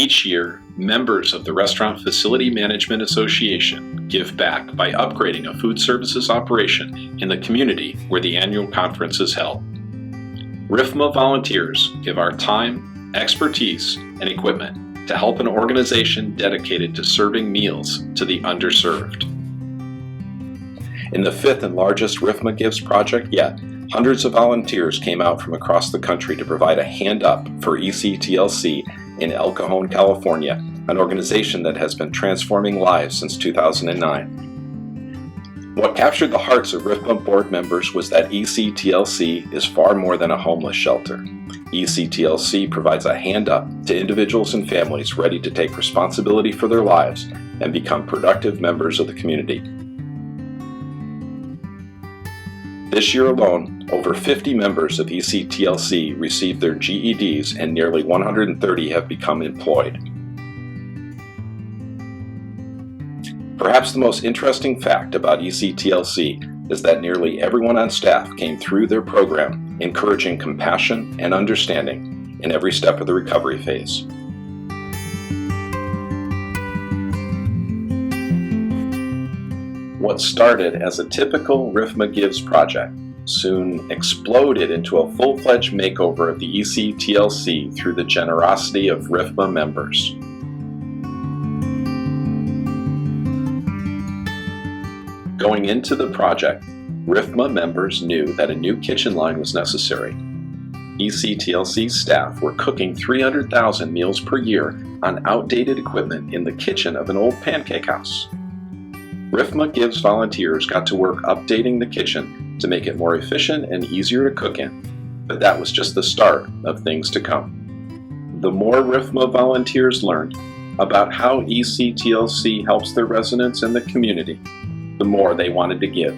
Each year, members of the Restaurant Facility Management Association give back by upgrading a food services operation in the community where the annual conference is held. RFMA volunteers give our time, expertise, and equipment to help an organization dedicated to serving meals to the underserved. In the fifth and largest RFMA Gives project yet, hundreds of volunteers came out from across the country to provide a hand up for ECTLC in El Cajon, California, an organization that has been transforming lives since 2009. What captured the hearts of RFMA board members was that ECTLC is far more than a homeless shelter. ECTLC provides a hand up to individuals and families ready to take responsibility for their lives and become productive members of the community. This year alone, over 50 members of ECTLC received their GEDs and nearly 130 have become employed. Perhaps the most interesting fact about ECTLC is that nearly everyone on staff came through their program encouraging compassion and understanding in every step of the recovery phase. What started as a typical RFMA Gives project soon exploded into a full-fledged makeover of the ECTLC through the generosity of RFMA members. Going into the project, RFMA members knew that a new kitchen line was necessary. ECTLC staff were cooking 300,000 meals per year on outdated equipment in the kitchen of an old pancake house. RFMA Gives volunteers got to work updating the kitchen to make it more efficient and easier to cook in, but that was just the start of things to come. The more RFMA volunteers learned about how ECTLC helps their residents and the community, the more they wanted to give.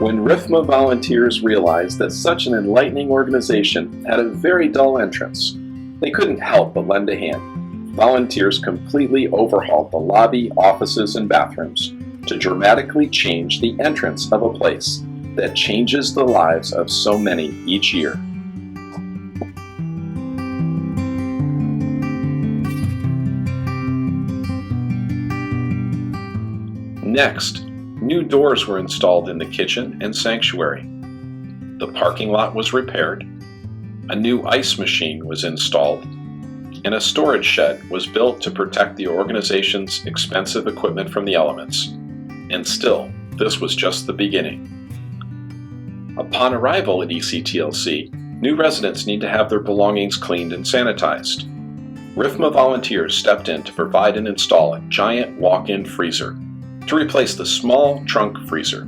When RFMA volunteers realized that such an enlightening organization had a very dull entrance, they couldn't help but lend a hand. Volunteers completely overhauled the lobby, offices, and bathrooms to dramatically change the entrance of a place that changes the lives of so many each year. Next, new doors were installed in the kitchen and sanctuary. The parking lot was repaired. A new ice machine was installed, and a storage shed was built to protect the organization's expensive equipment from the elements. And still, this was just the beginning. Upon arrival at ECTLC, new residents need to have their belongings cleaned and sanitized. RFMA volunteers stepped in to provide and install a giant walk-in freezer to replace the small trunk freezer,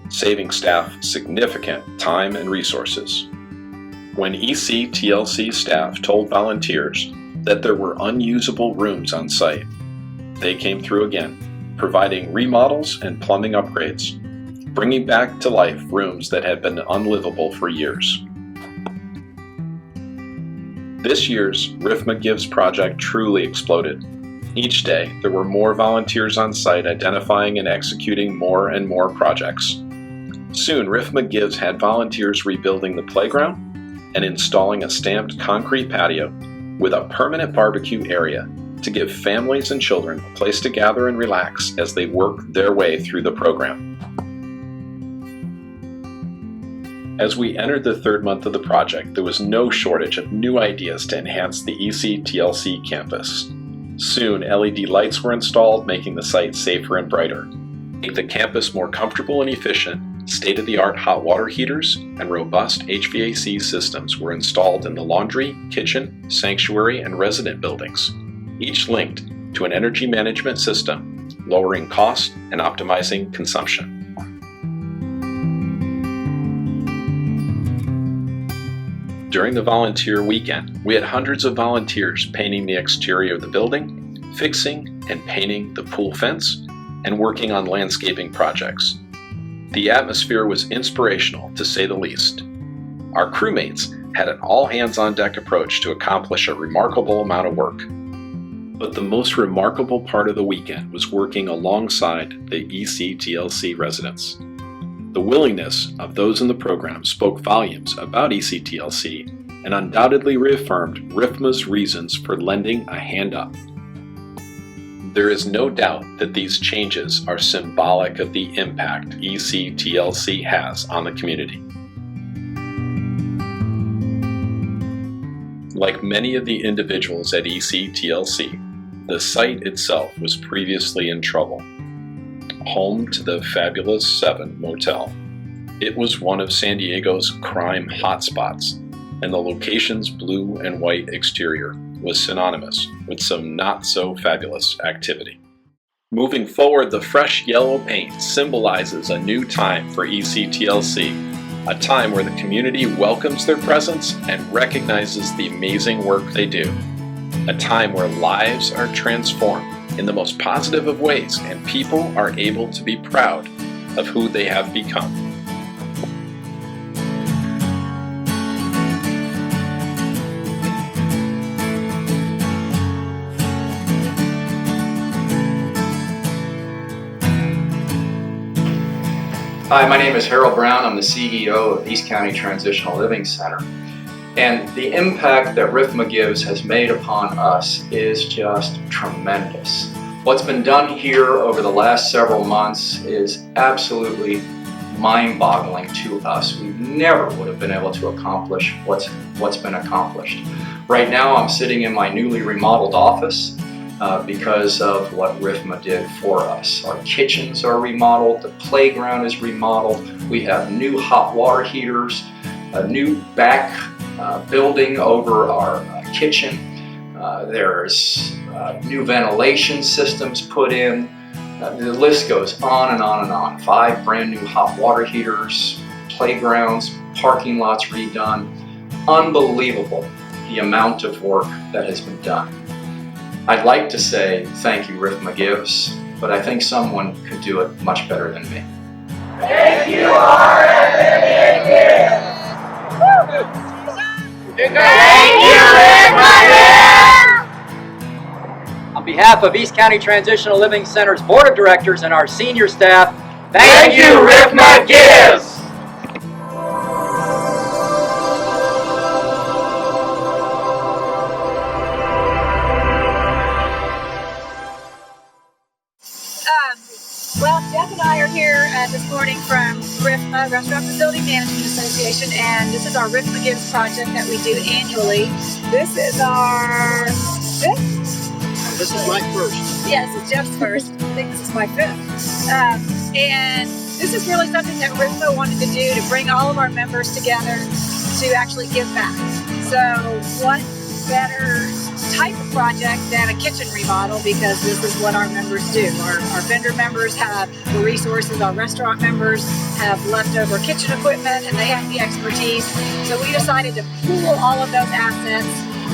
saving staff significant time and resources. When ECTLC staff told volunteers that there were unusable rooms on site, they came through again, providing remodels and plumbing upgrades, bringing back to life rooms that had been unlivable for years. This year's RFMA Gives project truly exploded. Each day, there were more volunteers on site identifying and executing more and more projects. Soon, RFMA Gives had volunteers rebuilding the playground and installing a stamped concrete patio with a permanent barbecue area to give families and children a place to gather and relax as they work their way through the program. As we entered the third month of the project, there was no shortage of new ideas to enhance the ECTLC campus. Soon, LED lights were installed, making the site safer and brighter. To make the campus more comfortable and efficient, state-of-the-art hot water heaters and robust HVAC systems were installed in the laundry, kitchen, sanctuary, and resident buildings, each linked to an energy management system, lowering cost and optimizing consumption. During the volunteer weekend, we had hundreds of volunteers painting the exterior of the building, fixing and painting the pool fence, and working on landscaping projects. The atmosphere was inspirational, to say the least. Our crewmates had an all-hands-on-deck approach to accomplish a remarkable amount of work. But the most remarkable part of the weekend was working alongside the ECTLC residents. The willingness of those in the program spoke volumes about ECTLC and undoubtedly reaffirmed RFMA's reasons for lending a hand up. There is no doubt that these changes are symbolic of the impact ECTLC has on the community. Like many of the individuals at ECTLC, the site itself was previously in trouble. Home to the Fabulous 7 Motel, it was one of San Diego's crime hotspots, and the location's blue and white exterior was synonymous with some not-so-fabulous activity. Moving forward, the fresh yellow paint symbolizes a new time for ECTLC, a time where the community welcomes their presence and recognizes the amazing work they do, a time where lives are transformed in the most positive of ways and people are able to be proud of who they have become. Hi, my name is Harold Brown. I'm the CEO of East County Transitional Living Center. And the impact that RFMA Gives has made upon us is just tremendous. What's been done here over the last several months is absolutely mind-boggling to us. We never would have been able to accomplish what's been accomplished. Right now I'm sitting in my newly remodeled office because of what RFMA did for us. Our kitchens are remodeled, the playground is remodeled, we have new hot water heaters, a new back building over our kitchen, there's new ventilation systems put in, the list goes on and on and on. 5 brand new hot water heaters, playgrounds, parking lots redone. Unbelievable the amount of work that has been done. I'd like to say thank you, RFMA Gives, but I think someone could do it much better than me. Thank you, RFMA Gives! Thank you, RFMA Gives! On behalf of East County Transitional Living Center's Board of Directors and our senior staff, thank you, RFMA Gives! Well, Jeff and I are here this morning from RFMA, Restaurant Facility Management Association, and this is our RFMA Gives project that we do annually. This is our 5th? this is my first. Yes, it's Jeff's first. I think this is my 5th. And this is really something that RFMA wanted to do to bring all of our members together to actually give back. So what better type of project than a kitchen remodel, because this is what our members do. Our vendor members have the resources, our restaurant members have leftover kitchen equipment, and they have the expertise. So we decided to pool all of those assets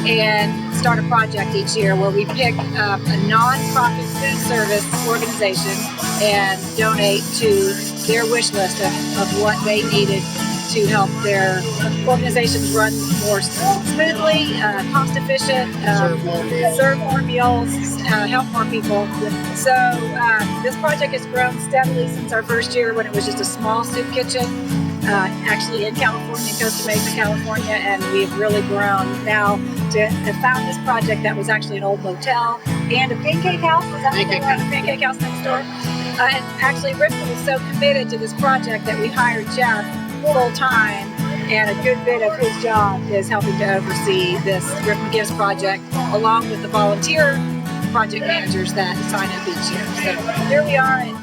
and start a project each year where we pick a non-profit food service organization and donate to their wish list of what they needed to help their organizations run more smoothly, cost efficient, serve more meals, help more people. So this project has grown steadily since our first year when it was just a small soup kitchen, actually in California, Costa Mesa, California, and we've really grown now to have found this project that was actually an old motel and a pancake house. Was that the pancake house next door? And actually RFMA was so committed to this project that we hired Jeff full time, and a good bit of his job is helping to oversee this RFMA Gives project, along with the volunteer project managers that sign up each year. So here we are at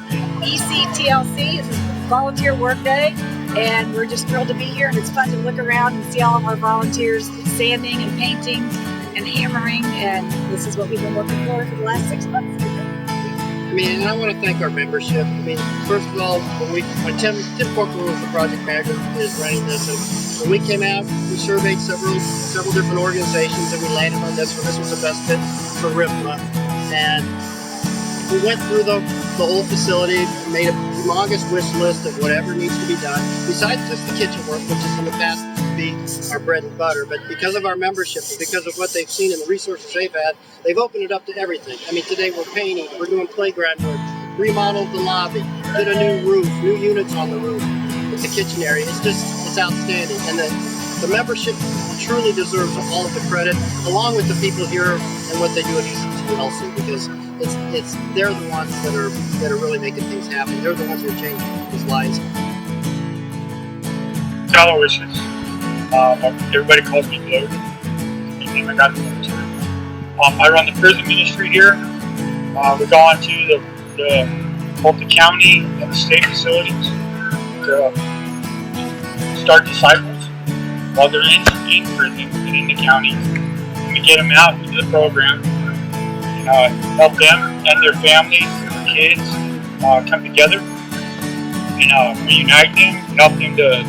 ECTLC. It's Volunteer Work Day, and we're just thrilled to be here, and it's fun to look around and see all of our volunteers sanding and painting and hammering, and this is what we've been working for the last 6 months. And I want to thank our membership. First of all, when Tim Corcoran was the project manager is running this, and when we came out, we surveyed several different organizations, and we landed on this one. This was the best fit for RFMA, and we went through the whole facility, made a humongous wish list of whatever needs to be done, besides just the kitchen work, which is in the past to be our bread and butter. But because of our membership and because of what they've seen and the resources they've had, they've opened it up to everything. Today we're painting, we're doing playground work, remodeled the lobby, did a new roof, new units on the roof, with the kitchen area. It's outstanding, and the membership truly deserves all of the credit, along with the people here and what they do at EC2 also, because they're the ones that are really making things happen. They're the ones who are changing people's lives. Aloysius. Everybody calls me Blue. I got the military. I run the prison ministry here. We go on to both the county and the state facilities to start disciples while they're in prison and in the county. And we get them out into the program, help them and their families and their kids come together and reunite them, help them to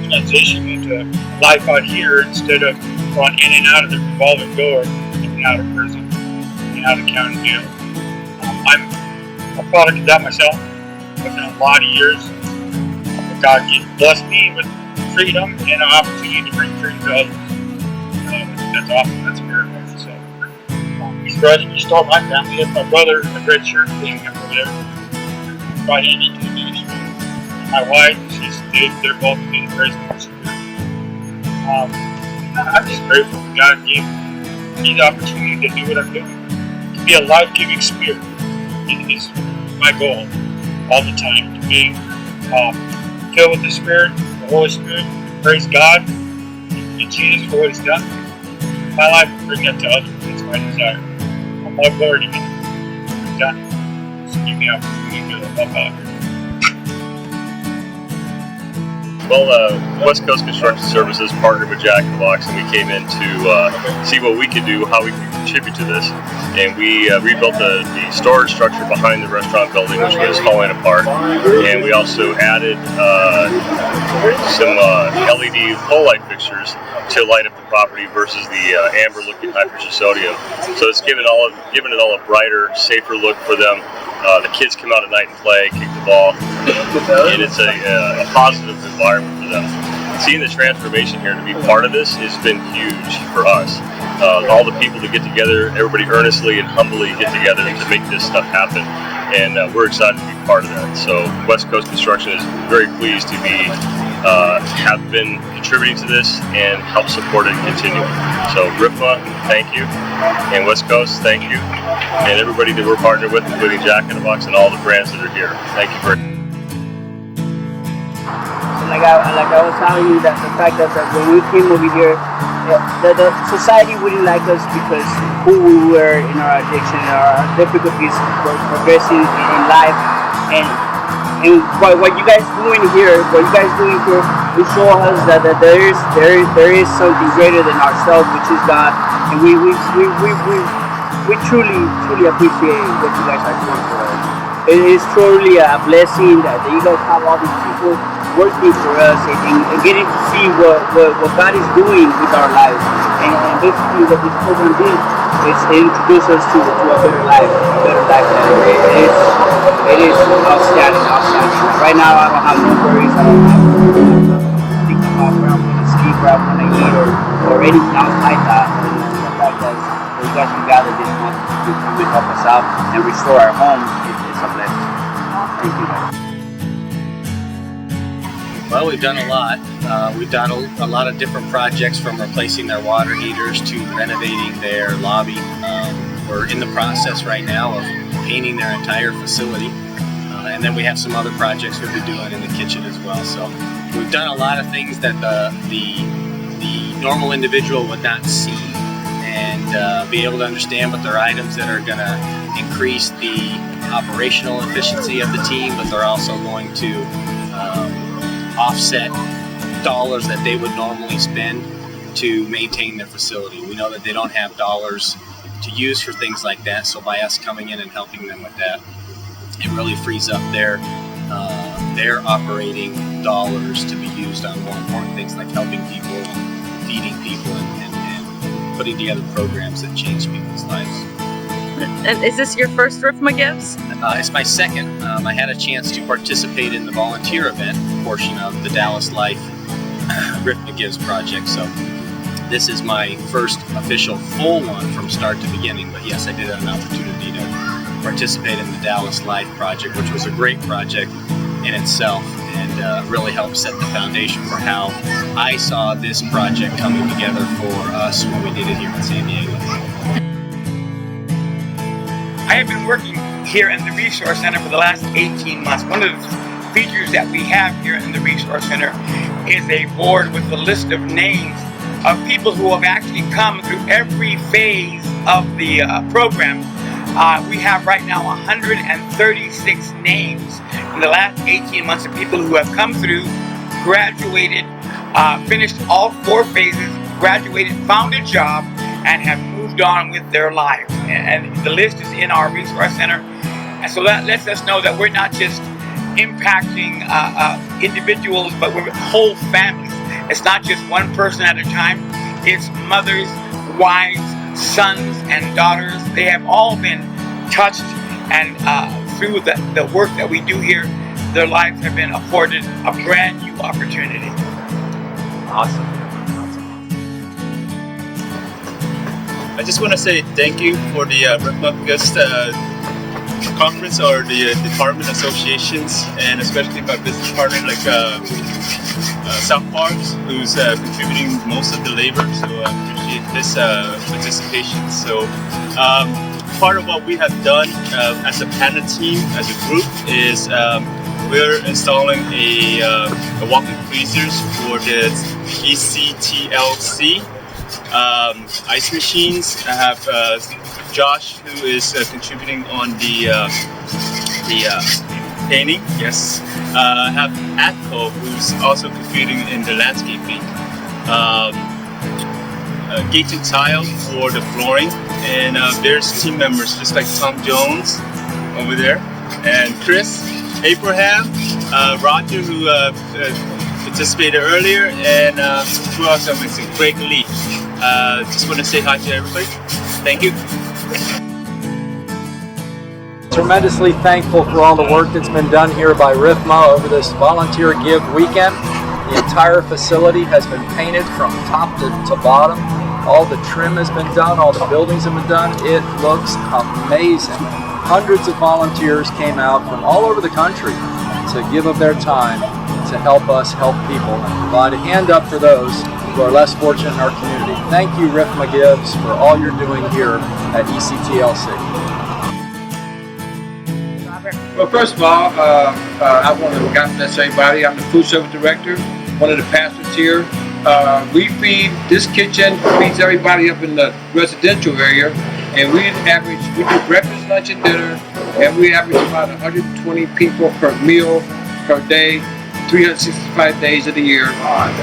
transition into life out here instead of going in and out of the revolving door, in and out of prison, in and out of county jail. I'm a product of that myself. I've done a lot of years. God blessed me with freedom and an opportunity to bring freedom to others. That's awesome. That's a miracle. So, he's restored my family. That's my brother in the red shirt sitting over there. Brought him into the ministry. My wife, they're both in the praise ministry. I'm just grateful that God gave me the opportunity to do what I'm doing. To be a life-giving spirit is my goal all the time. To be filled with the Spirit, the Holy Spirit, praise God and Jesus for what He's done. My life will bring that to others. That's my desire. I'm all glory to Him. He's done it. Just give me an opportunity to help out here. Well, West Coast Construction Services partnered with Jack in the Box, and we came in to see what we could do, how we could contribute to this. And we rebuilt the storage structure behind the restaurant building, which was falling apart. And we also added some LED pole light fixtures to light up the property versus the amber-looking high pressure sodium. So it's given it all a brighter, safer look for them. The kids come out at night and play, kick the ball, and it's a positive environment for them. Seeing the transformation here, to be part of this, has been huge for us. All the people to get together, everybody earnestly and humbly get together to make this stuff happen, and we're excited to be part of that. So West Coast Construction is very pleased to have been contributing to this and help support it and continue. So RFMA, thank you, and West Coast, thank you, and everybody that we're partnered with, including Jack in the Box and all the brands that are here. Thank you very much. Like I was telling you, that the fact that when we came over here, the society wouldn't like us because who we were in our addiction, our difficulties progressing in life, and what you guys doing here, we show us that there is something greater than ourselves, which is God, and we truly appreciate what you guys are doing for us. It is truly a blessing that you guys have all these people working for us and getting to see what God is doing with our lives. And basically what this program did is introduce us to a better life. It is outstanding. Right now I don't have no worries. I don't have to think about where I'm going to sleep, where I'm going to eat, or anything else like that. And the fact that you guys can gather this month to come and help us out and restore our home is a blessing. Thank you guys. Well, we've done a lot. We've done a lot of different projects, from replacing their water heaters to renovating their lobby. We're in the process right now of painting their entire facility. And then we have some other projects we'll be doing in the kitchen as well. So we've done a lot of things that the normal individual would not see and be able to understand, but they're items that are going to increase the operational efficiency of the team, but they're also going to offset dollars that they would normally spend to maintain their facility. We know that they don't have dollars to use for things like that, so by us coming in and helping them with that, it really frees up their operating dollars to be used on more important things like helping people, feeding people, and putting together programs that change people's lives. And is this your first RFMA Gives? It's my second. I had a chance to participate in the volunteer event portion of the Dallas Life RFMA Gives project. So this is my first official full one from start to beginning. But yes, I did have an opportunity to participate in the Dallas Life project, which was a great project. in itself, and really helped set the foundation for how I saw this project coming together for us when we did it here in San Diego. I have been working here in the Resource Center for the last 18 months. One of the features that we have here in the Resource Center is a board with a list of names of people who have actually come through every phase of the program. We have right now 136 names in the last 18 months of people who have come through, graduated, finished all 4 phases, graduated, found a job, and have moved on with their lives. And the list is in our Resource Center. And so that lets us know that we're not just impacting individuals, but we're whole families. It's not just one person at a time. It's mothers, wives, sons, and daughters. They have all been touched, and through the work that we do here, their lives have been afforded a brand new opportunity. Awesome. I just want to say thank you for the RFMA Guest Conference, or the department associations, and especially my business partner like South Parks, who's contributing most of the labor, so I appreciate his participation. So part of what we have done as a Panda team, as a group, is we're installing a walk-in freezers for the ECTLC ice machines. I have Josh, who is contributing on the painting. Yes. I have Atco, who's also contributing in the landscaping. Gated tile for the flooring, and there's team members just like Tom Jones over there, and Chris, Abraham, Roger, who participated earlier, and who else I'm missing? Craig Lee. Just want to say hi to everybody. Thank you. Tremendously thankful for all the work that's been done here by RFMA over this Volunteer Give weekend. The entire facility has been painted from top to bottom. All the trim has been done, all the buildings have been done. It looks amazing. Hundreds of volunteers came out from all over the country to give of their time to help us help people and provide a hand up for those who are less fortunate in our community. Thank you, RFMA Gives, for all you're doing here at ECTLC. Well, first of all, I want to God bless everybody. I'm the food service director, one of the pastors here. We feed, this kitchen feeds everybody up in the residential area, and we do breakfast, lunch, and dinner, and we average about 120 people per meal per day, 365 days of the year.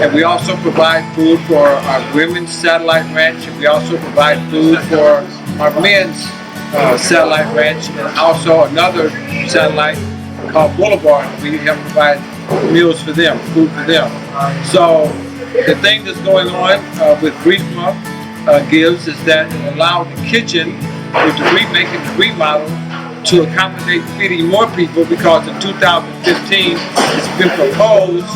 And we also provide food for our women's satellite ranch, and we also provide food for our men's satellite ranch, and also another satellite called Boulevard. We have to provide meals for them, food for them. So the thing that's going on with RFMA Gives is that it allowed the kitchen with the remake and the remodel to accommodate feeding more people, because in 2015 it's been proposed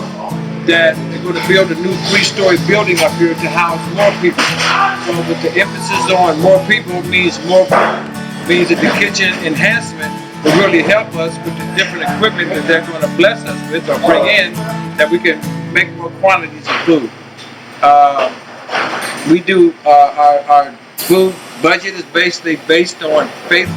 that they're going to build a new 3-story building up here to house more people. So with the emphasis on more people means that the kitchen enhancement will really help us with the different equipment that they're going to bless us with or bring in, that we can make more quantities of food. We do our food budget is basically based on faith,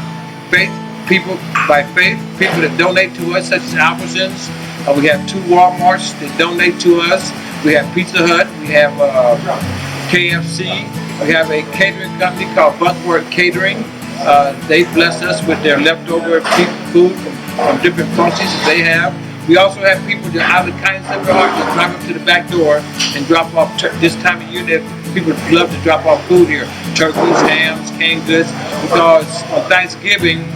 people by faith, people that donate to us, such as Albertsons. We have 2 Walmarts that donate to us. We have Pizza Hut. We have KFC. We have a catering company called Buckworth Catering. They bless us with their leftover food from different functions that they have. We also have people that out of the kindness of their heart just drive up to the back door and drop off. This time of year, that people love to drop off food here: turkeys, hams, canned goods. Because on Thanksgiving,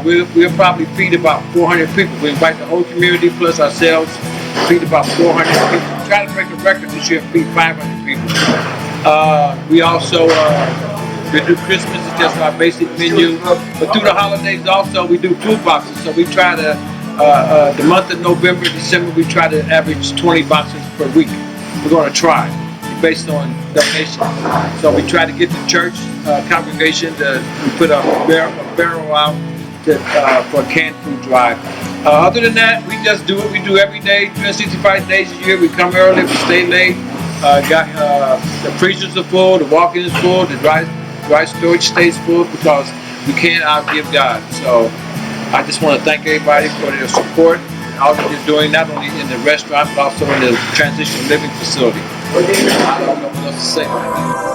we'll probably feed about 400 people. We invite the whole community plus ourselves, feed about 400 people. We try to break a record this year and feed 500 people. We also we do Christmas, is just our basic menu. But through the holidays also, we do food boxes. So we try to, the month of November, December, we try to average 20 boxes per week. We're going to try, based on donations. So we try to get the church congregation to put a barrel out for a canned food drive. Other than that, we just do what we do every day, 365 days a year. We come early, we stay late. The freezers are full, the walk-in is full, the dry storage stays full because we can't outgive God. So I just want to thank everybody for their support and all that they're doing, not only in the restaurant, but also in the transitional living facility. I don't know what else to say.